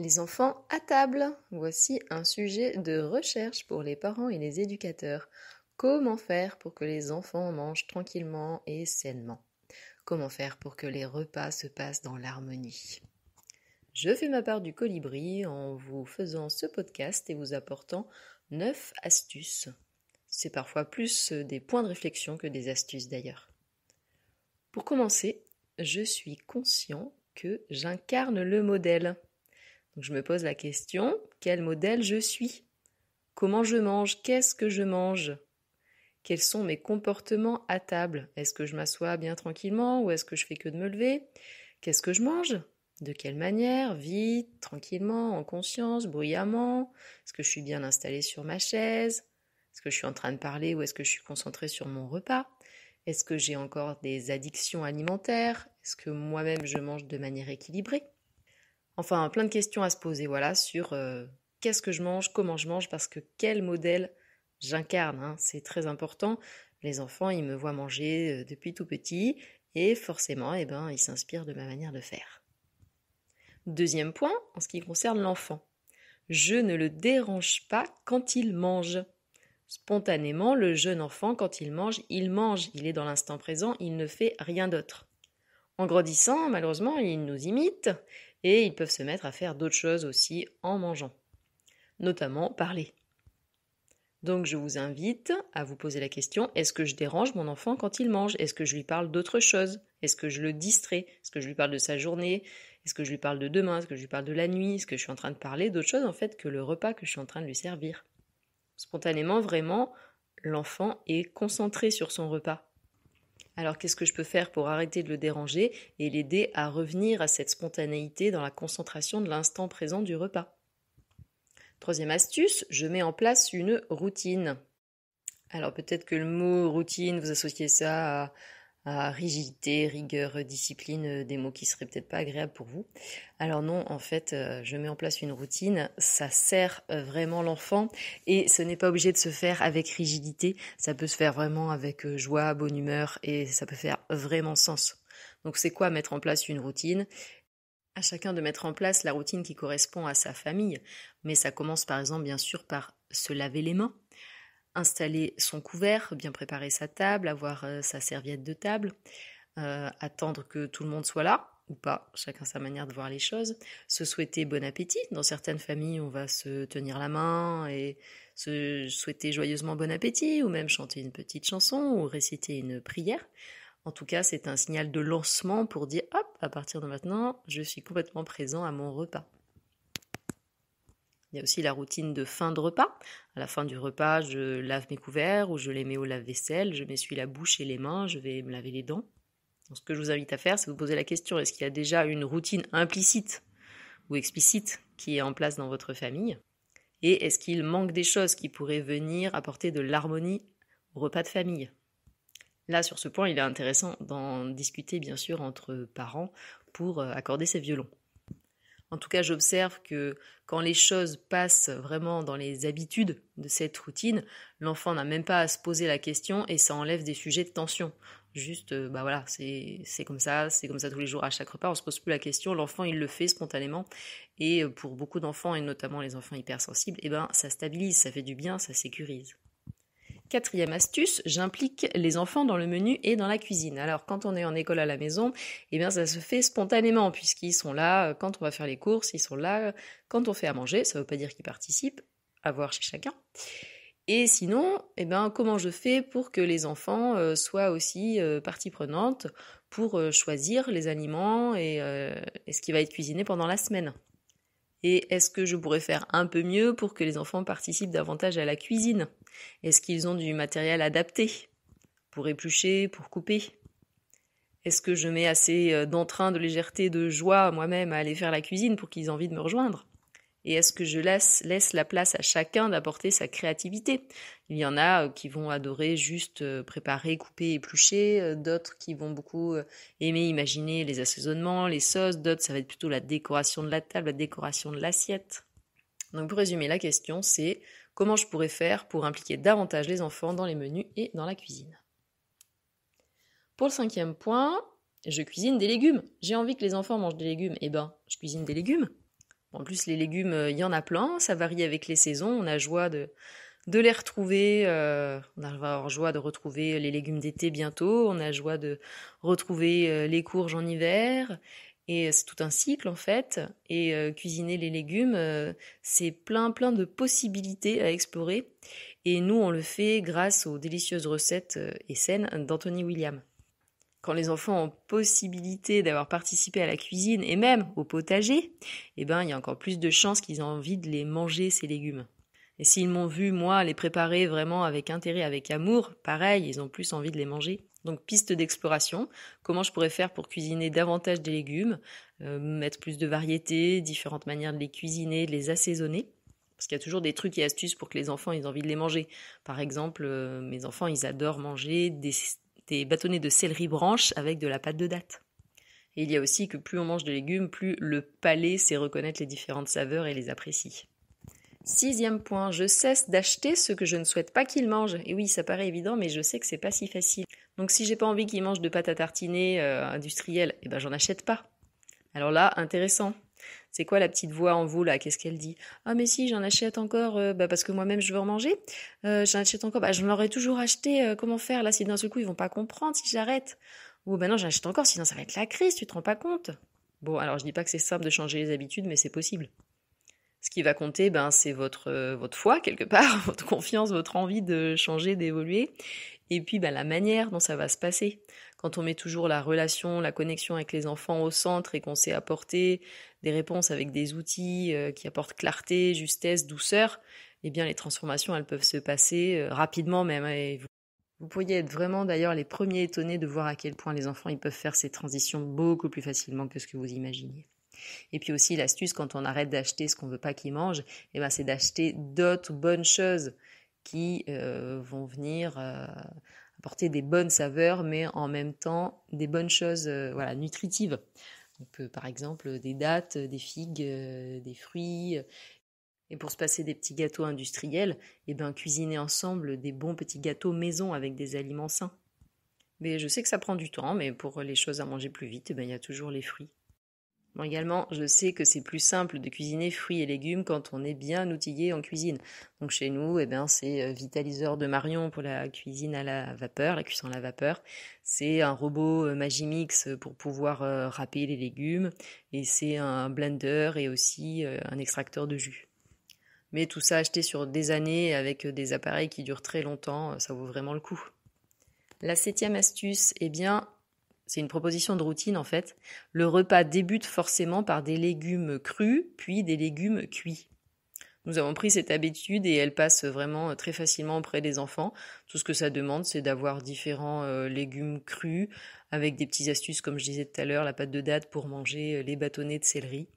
Les enfants à table. Voici un sujet de recherche pour les parents et les éducateurs. Comment faire pour que les enfants mangent tranquillement et sainement? Comment faire pour que les repas se passent dans l'harmonie? Je fais ma part du colibri en vous faisant ce podcast et vous apportant 9 astuces. C'est parfois plus des points de réflexion que des astuces d'ailleurs. Pour commencer, je suis conscient que j'incarne le modèle. Donc je me pose la question, quel modèle je suis? Comment je mange? Qu'est-ce que je mange? Quels sont mes comportements à table? Est-ce que je m'assois bien tranquillement ou est-ce que je fais que de me lever? Qu'est-ce que je mange? De quelle manière? Vite, tranquillement, en conscience, bruyamment? Est-ce que je suis bien installée sur ma chaise? Est-ce que je suis en train de parler ou est-ce que je suis concentrée sur mon repas? Est-ce que j'ai encore des addictions alimentaires? Est-ce que moi-même je mange de manière équilibrée? Enfin, plein de questions à se poser, voilà, sur qu'est-ce que je mange, comment je mange, parce que quel modèle j'incarne, hein, c'est très important. Les enfants, ils me voient manger depuis tout petit, et forcément, ils s'inspirent de ma manière de faire. Deuxième point, en ce qui concerne l'enfant. Je ne le dérange pas quand il mange. Spontanément, le jeune enfant, quand il mange, il est dans l'instant présent, il ne fait rien d'autre. En grandissant, malheureusement, ils nous imitent et ils peuvent se mettre à faire d'autres choses aussi en mangeant, notamment parler. Donc je vous invite à vous poser la question, est-ce que je dérange mon enfant quand il mange? Est-ce que je lui parle d'autre chose? Est-ce que je le distrais? Est-ce que je lui parle de sa journée? Est-ce que je lui parle de demain? Est-ce que je lui parle de la nuit? Est-ce que je suis en train de parler d'autre chose en fait que le repas que je suis en train de lui servir? Spontanément, vraiment, l'enfant est concentré sur son repas. Alors qu'est-ce que je peux faire pour arrêter de le déranger et l'aider à revenir à cette spontanéité dans la concentration de l'instant présent du repas? Troisième astuce, je mets en place une routine. Alors peut-être que le mot routine, vous associez ça à rigidité, rigueur, discipline, des mots qui seraient peut-être pas agréables pour vous. Alors non, en fait, je mets en place une routine, ça sert vraiment l'enfant et ce n'est pas obligé de se faire avec rigidité, ça peut se faire vraiment avec joie, bonne humeur et ça peut faire vraiment sens. Donc c'est quoi mettre en place une routine? À chacun de mettre en place la routine qui correspond à sa famille, mais ça commence par exemple bien sûr par se laver les mains, installer son couvert, bien préparer sa table, avoir sa serviette de table, attendre que tout le monde soit là, ou pas, chacun sa manière de voir les choses, se souhaiter bon appétit. Dans certaines familles, on va se tenir la main et se souhaiter joyeusement bon appétit, ou même chanter une petite chanson, ou réciter une prière. En tout cas, c'est un signal de lancement pour dire « Hop, à partir de maintenant, je suis complètement présent à mon repas ». Il y a aussi la routine de fin de repas. À la fin du repas, je lave mes couverts ou je les mets au lave-vaisselle, je m'essuie la bouche et les mains, je vais me laver les dents. Donc, ce que je vous invite à faire, c'est vous poser la question, est-ce qu'il y a déjà une routine implicite ou explicite qui est en place dans votre famille? Et est-ce qu'il manque des choses qui pourraient venir apporter de l'harmonie au repas de famille? Là, sur ce point, il est intéressant d'en discuter, bien sûr, entre parents pour accorder ces violons. En tout cas, j'observe que quand les choses passent vraiment dans les habitudes de cette routine, l'enfant n'a même pas à se poser la question et ça enlève des sujets de tension. Juste, voilà, c'est comme ça tous les jours à chaque repas, on se pose plus la question, l'enfant il le fait spontanément et pour beaucoup d'enfants et notamment les enfants hypersensibles, ça stabilise, ça fait du bien, ça sécurise. Quatrième astuce, j'implique les enfants dans le menu et dans la cuisine. Alors quand on est en école à la maison, ça se fait spontanément puisqu'ils sont là quand on va faire les courses, ils sont là quand on fait à manger, ça ne veut pas dire qu'ils participent, à voir chez chacun. Et sinon, comment je fais pour que les enfants soient aussi partie prenante pour choisir les aliments et ce qui va être cuisiné pendant la semaine? Et est-ce que je pourrais faire un peu mieux pour que les enfants participent davantage à la cuisine? Est-ce qu'ils ont du matériel adapté pour éplucher, pour couper? Est-ce que je mets assez d'entrain, de légèreté, de joie moi-même à aller faire la cuisine pour qu'ils aient envie de me rejoindre? Et est-ce que je laisse la place à chacun d'apporter sa créativité? Il y en a qui vont adorer juste préparer, couper, éplucher, d'autres qui vont beaucoup aimer imaginer les assaisonnements, les sauces, d'autres ça va être plutôt la décoration de la table, la décoration de l'assiette. Donc pour résumer la question, c'est comment je pourrais faire pour impliquer davantage les enfants dans les menus et dans la cuisine. Pour le 5e point, je cuisine des légumes. J'ai envie que les enfants mangent des légumes, je cuisine des légumes. En plus, les légumes, il y en a plein, ça varie avec les saisons. On a joie de les retrouver. On va avoir joie de retrouver les légumes d'été bientôt. On a joie de retrouver les courges en hiver. Et c'est tout un cycle en fait. Et cuisiner les légumes, c'est plein de possibilités à explorer. Et nous, on le fait grâce aux délicieuses recettes et saines d'Anthony William. Quand les enfants ont possibilité d'avoir participé à la cuisine et même au potager, eh ben, il y a encore plus de chances qu'ils aient envie de les manger, ces légumes. Et s'ils m'ont vu, moi, les préparer vraiment avec intérêt, avec amour, pareil, ils ont plus envie de les manger. Donc, piste d'exploration, comment je pourrais faire pour cuisiner davantage des légumes, mettre plus de variété, différentes manières de les cuisiner, de les assaisonner. Parce qu'il y a toujours des trucs et astuces pour que les enfants aient envie de les manger. Par exemple, mes enfants, ils adorent manger des bâtonnets de céleri branche avec de la pâte de dattes. Et il y a aussi que plus on mange de légumes, plus le palais sait reconnaître les différentes saveurs et les apprécie. 6e point, je cesse d'acheter ce que je ne souhaite pas qu'ils mangent. Et oui, ça paraît évident, mais je sais que c'est pas si facile. Donc si j'ai pas envie qu'ils mangent de pâte à tartiner industrielle, eh ben j'en achète pas. Alors là, intéressant. C'est quoi la petite voix en vous là? Qu'est-ce qu'elle dit? Ah mais si, j'en achète encore, parce que moi-même je veux en manger. J'en achète encore, je l'aurais toujours acheté. Comment faire là si d'un seul coup ils vont pas comprendre si j'arrête? Ou non, j'en achète encore, sinon ça va être la crise. Tu te rends pas compte? Bon, alors je dis pas que c'est simple de changer les habitudes, mais c'est possible. Ce qui va compter, c'est votre foi quelque part, votre confiance, votre envie de changer, d'évoluer. Et puis la manière dont ça va se passer. Quand on met toujours la relation, la connexion avec les enfants au centre et qu'on sait apporter des réponses avec des outils qui apportent clarté, justesse, douceur, eh bien les transformations, elles peuvent se passer rapidement même. Et vous pourriez être vraiment d'ailleurs les premiers étonnés de voir à quel point les enfants ils peuvent faire ces transitions beaucoup plus facilement que ce que vous imaginiez. Et puis aussi l'astuce quand on arrête d'acheter ce qu'on veut pas qu'ils mangent, c'est d'acheter d'autres bonnes choses qui vont venir apporter des bonnes saveurs, mais en même temps des bonnes choses nutritives. Donc, par exemple des dattes, des figues, des fruits. Et pour se passer des petits gâteaux industriels, cuisiner ensemble des bons petits gâteaux maison avec des aliments sains. Mais je sais que ça prend du temps, mais pour les choses à manger plus vite, il y a toujours les fruits. Bon, également, je sais que c'est plus simple de cuisiner fruits et légumes quand on est bien outillé en cuisine. Donc chez nous, c'est Vitaliseur de Marion pour la cuisine à la vapeur, la cuisson à la vapeur. C'est un robot Magimix pour pouvoir râper les légumes. Et c'est un blender et aussi un extracteur de jus. Mais tout ça acheté sur des années avec des appareils qui durent très longtemps, ça vaut vraiment le coup. La 7e astuce, c'est une proposition de routine en fait. Le repas débute forcément par des légumes crus, puis des légumes cuits. Nous avons pris cette habitude et elle passe vraiment très facilement auprès des enfants. Tout ce que ça demande, c'est d'avoir différents légumes crus avec des petites astuces, comme je disais tout à l'heure, la pâte de date pour manger les bâtonnets de céleri.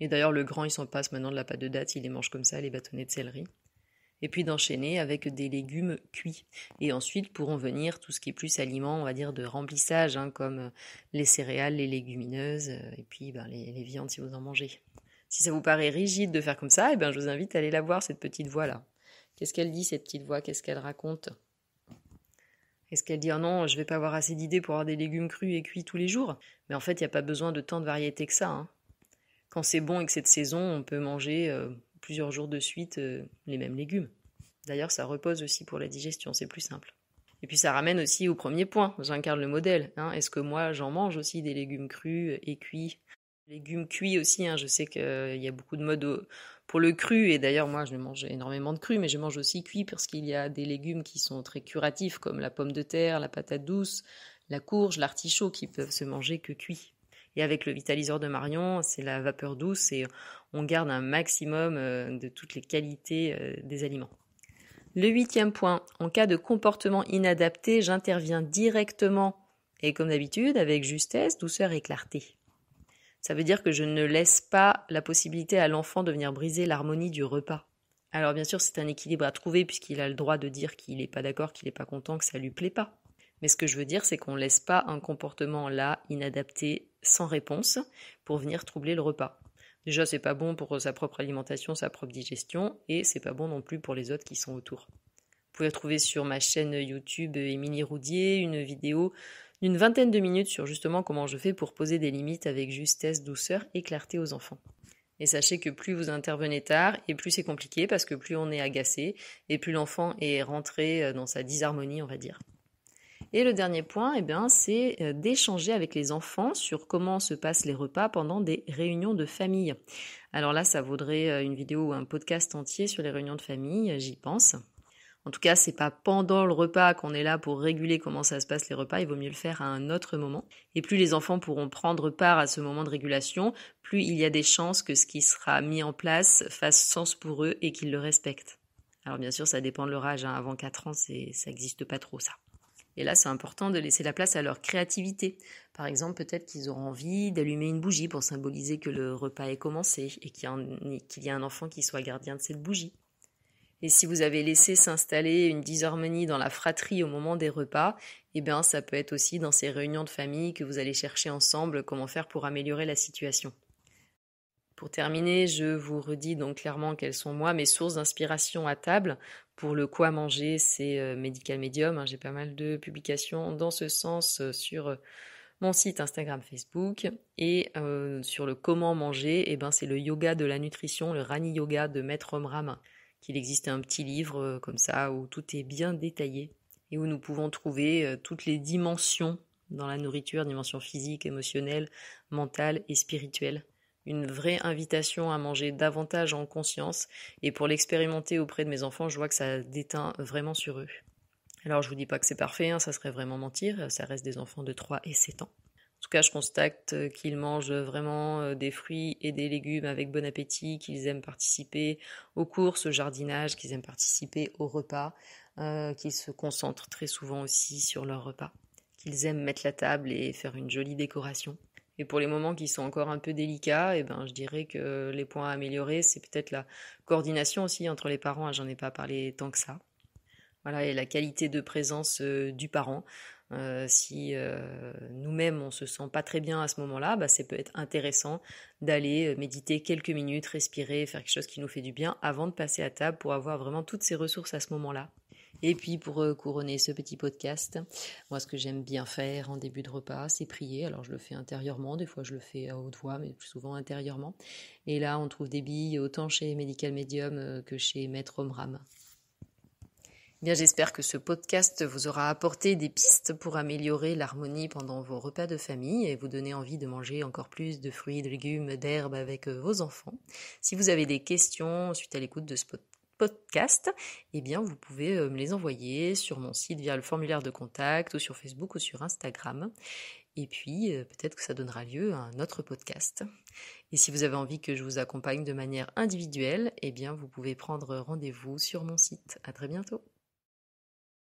Et d'ailleurs, le grand, il s'en passe maintenant de la pâte de date, il les mange comme ça, les bâtonnets de céleri. Et puis d'enchaîner avec des légumes cuits. Et ensuite pourront venir tout ce qui est plus aliments, on va dire, de remplissage, comme les céréales, les légumineuses, et puis les viandes si vous en mangez. Si ça vous paraît rigide de faire comme ça, je vous invite à aller la voir, cette petite voix-là. Qu'est-ce qu'elle dit, cette petite voix? Qu'est-ce qu'elle raconte? Est-ce qu'elle dit « Ah non, je vais pas avoir assez d'idées pour avoir des légumes crus et cuits tous les jours ?» Mais en fait, il n'y a pas besoin de tant de variété que ça. Quand c'est bon et que c'est de saison, on peut manger plusieurs jours de suite les mêmes légumes. D'ailleurs, ça repose aussi pour la digestion, c'est plus simple. Et puis ça ramène aussi au premier point, j'incarne le modèle. Est-ce que moi, j'en mange aussi des légumes crus et cuits? Légumes cuits aussi, je sais qu'il y a beaucoup de modes pour le cru, et d'ailleurs moi je mange énormément de cru, mais je mange aussi cuit parce qu'il y a des légumes qui sont très curatifs, comme la pomme de terre, la patate douce, la courge, l'artichaut, qui peuvent se manger que cuits. Et avec le Vitaliseur de Marion, c'est la vapeur douce et on garde un maximum de toutes les qualités des aliments. Le 8e point, en cas de comportement inadapté, j'interviens directement et comme d'habitude avec justesse, douceur et clarté. Ça veut dire que je ne laisse pas la possibilité à l'enfant de venir briser l'harmonie du repas. Alors bien sûr, c'est un équilibre à trouver puisqu'il a le droit de dire qu'il n'est pas d'accord, qu'il n'est pas content, que ça lui plaît pas. Mais ce que je veux dire, c'est qu'on ne laisse pas un comportement là, inadapté, sans réponse, pour venir troubler le repas. Déjà, c'est pas bon pour sa propre alimentation, sa propre digestion, et c'est pas bon non plus pour les autres qui sont autour. Vous pouvez trouver sur ma chaîne YouTube Émilie Roudier une vidéo d'une 20aine de minutes sur justement comment je fais pour poser des limites avec justesse, douceur et clarté aux enfants. Et sachez que plus vous intervenez tard, et plus c'est compliqué, parce que plus on est agacé, et plus l'enfant est rentré dans sa disharmonie, on va dire. Et le dernier point, c'est d'échanger avec les enfants sur comment se passent les repas pendant des réunions de famille. Alors là, ça vaudrait une vidéo ou un podcast entier sur les réunions de famille, j'y pense. En tout cas, c'est pas pendant le repas qu'on est là pour réguler comment ça se passe les repas, il vaut mieux le faire à un autre moment. Et plus les enfants pourront prendre part à ce moment de régulation, plus il y a des chances que ce qui sera mis en place fasse sens pour eux et qu'ils le respectent. Alors bien sûr, ça dépend de leur âge, hein. Avant 4 ans, ça n'existe pas trop ça. Et là, c'est important de laisser la place à leur créativité. Par exemple, peut-être qu'ils auront envie d'allumer une bougie pour symboliser que le repas est commencé et qu'il y a un enfant qui soit gardien de cette bougie. Et si vous avez laissé s'installer une disharmonie dans la fratrie au moment des repas, ça peut être aussi dans ces réunions de famille que vous allez chercher ensemble comment faire pour améliorer la situation. Pour terminer, je vous redis donc clairement quelles sont moi mes sources d'inspiration à table. Pour le quoi manger, c'est Medical Medium. J'ai pas mal de publications dans ce sens sur mon site Instagram, Facebook. Et sur le comment manger, c'est le yoga de la nutrition, le Rani Yoga de Maître Omram. Qu'il existe un petit livre comme ça où tout est bien détaillé et où nous pouvons trouver toutes les dimensions dans la nourriture, dimensions physiques, émotionnelles, mentales et spirituelles. Une vraie invitation à manger davantage en conscience et pour l'expérimenter auprès de mes enfants, je vois que ça déteint vraiment sur eux. Alors je vous dis pas que c'est parfait, ça serait vraiment mentir, ça reste des enfants de 3 et 7 ans. En tout cas, je constate qu'ils mangent vraiment des fruits et des légumes avec bon appétit, qu'ils aiment participer aux courses, au jardinage, qu'ils aiment participer aux repas, qu'ils se concentrent très souvent aussi sur leurs repas, qu'ils aiment mettre la table et faire une jolie décoration. Et pour les moments qui sont encore un peu délicats, je dirais que les points à améliorer, c'est peut-être la coordination aussi entre les parents, j'en ai pas parlé tant que ça. Voilà, et la qualité de présence du parent. Si nous-mêmes on se sent pas très bien à ce moment-là, ça peut être intéressant d'aller méditer quelques minutes, respirer, faire quelque chose qui nous fait du bien avant de passer à table pour avoir vraiment toutes ces ressources à ce moment-là. Et puis pour couronner ce petit podcast, moi ce que j'aime bien faire en début de repas, c'est prier. Alors je le fais intérieurement, des fois je le fais à haute voix, mais plus souvent intérieurement. Et là on trouve des billes autant chez Medical Medium que chez Maître Omram. Bien, j'espère que ce podcast vous aura apporté des pistes pour améliorer l'harmonie pendant vos repas de famille et vous donner envie de manger encore plus de fruits, de légumes, d'herbes avec vos enfants. Si vous avez des questions suite à l'écoute de ce podcast, vous pouvez me les envoyer sur mon site via le formulaire de contact ou sur Facebook ou sur Instagram. Et puis, peut-être que ça donnera lieu à un autre podcast. Et si vous avez envie que je vous accompagne de manière individuelle, vous pouvez prendre rendez-vous sur mon site. À très bientôt.